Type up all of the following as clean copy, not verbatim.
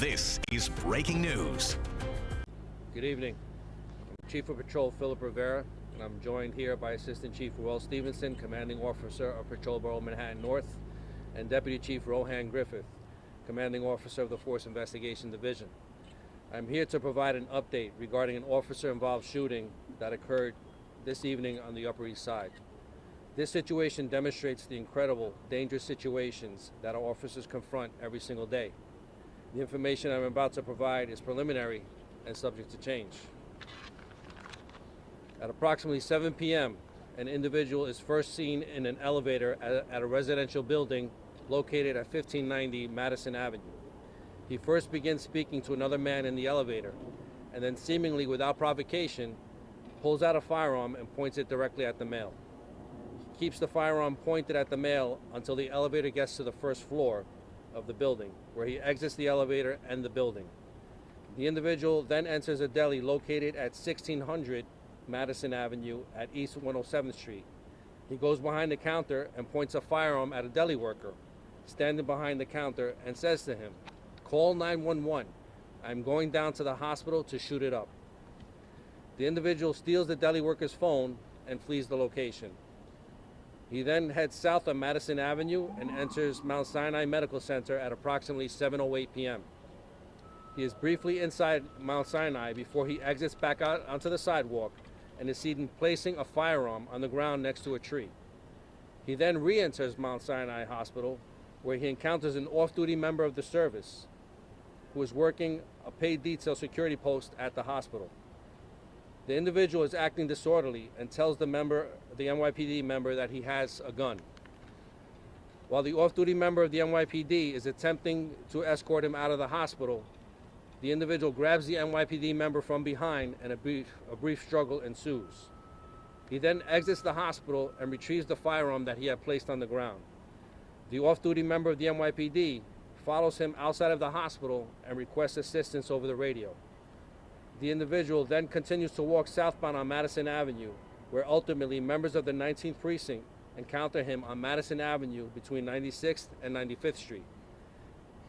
This is breaking news. Good evening. I'm Chief of Patrol Philip Rivera, and I'm joined here by Assistant Chief Will Stevenson, Commanding Officer of Patrol Bureau Manhattan North, and Deputy Chief Rohan Griffith, Commanding Officer of the Force Investigation Division. I'm here to provide an update regarding an officer-involved shooting that occurred this evening on the Upper East Side. This situation demonstrates the incredible, dangerous situations that our officers confront every single day. The information I'm about to provide is preliminary and subject to change. At approximately 7 p.m., an individual is first seen in an elevator at a residential building located at 1590 Madison Avenue. He first begins speaking to another man in the elevator, and then seemingly without provocation, pulls out a firearm and points it directly at the male. He keeps the firearm pointed at the male until the elevator gets to the first floor of the building, where he exits the elevator and the building. The individual then enters a deli located at 1600 Madison Avenue at East 107th Street. He goes behind the counter and points a firearm at a deli worker standing behind the counter and says to him, "Call 911. I'm going down to the hospital to shoot it up." The individual steals the deli worker's phone and flees the location. He then heads south on Madison Avenue and enters Mount Sinai Medical Center at approximately 7:08 p.m. He is briefly inside Mount Sinai before he exits back out onto the sidewalk and is seen placing a firearm on the ground next to a tree. He then re-enters Mount Sinai Hospital, where he encounters an off-duty member of the service who is working a paid detail security post at the hospital. The individual is acting disorderly and tells the NYPD member that he has a gun. While the off-duty member of the NYPD is attempting to escort him out of the hospital, the individual grabs the NYPD member from behind and a brief struggle ensues. He then exits the hospital and retrieves the firearm that he had placed on the ground. The off-duty member of the NYPD follows him outside of the hospital and requests assistance over the radio. The individual then continues to walk southbound on Madison Avenue, where ultimately members of the 19th Precinct encounter him on Madison Avenue between 96th and 95th Street.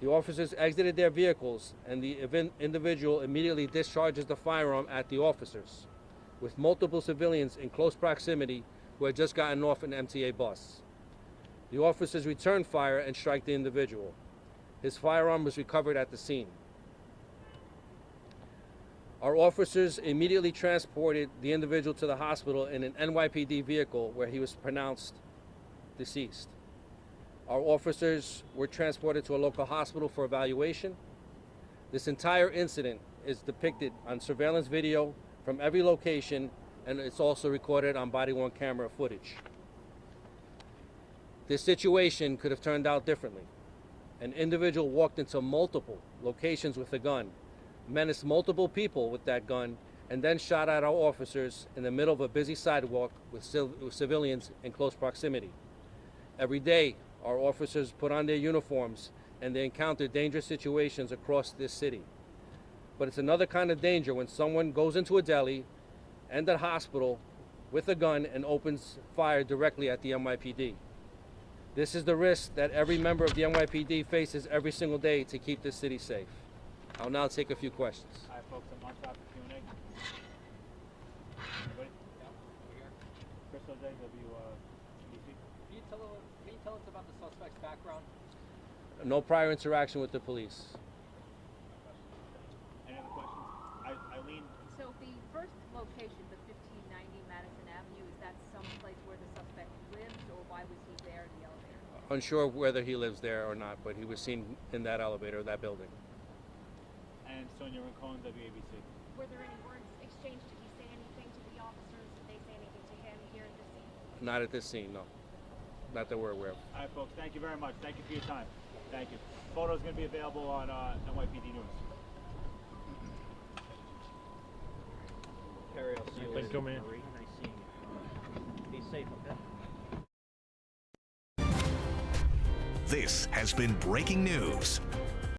The officers exited their vehicles, and the individual immediately discharges the firearm at the officers, with multiple civilians in close proximity who had just gotten off an MTA bus. The officers return fire and strike the individual. His firearm was recovered at the scene. Our officers immediately transported the individual to the hospital in an NYPD vehicle where he was pronounced deceased. Our officers were transported to a local hospital for evaluation. This entire incident is depicted on surveillance video from every location, and it's also recorded on body-worn camera footage. This situation could have turned out differently. An individual walked into multiple locations with a gun, menaced multiple people with that gun, and then shot at our officers in the middle of a busy sidewalk with civilians in close proximity. Every day, our officers put on their uniforms and they encounter dangerous situations across this city. But it's another kind of danger when someone goes into a deli and a hospital with a gun and opens fire directly at the NYPD. This is the risk that every member of the NYPD faces every single day to keep this city safe. I'll now take a few questions. All right, folks, I'm on top of Q&A. Anybody? Yeah, we're here. Chris O'Day, WBC. Can you tell us about the suspect's background? No prior interaction with the police. Any other questions? Eileen? So the first location, the 1590 Madison Avenue, is that someplace where the suspect lives, or why was he there in the elevator? Unsure whether he lives there or not, but he was seen in that elevator, that building. And Sonia Rincon, WABC. Were there any words exchanged? Did he say anything to the officers? Did they say anything to him here at the scene? Not at this scene, no. Not that we're aware of. All right, folks, thank you very much. Thank you for your time. Thank you. Photos going to be available on NYPD News. Perry, I'll see you Thank you, man. Marie. Nice seeing you. Be safe, okay? This has been breaking news.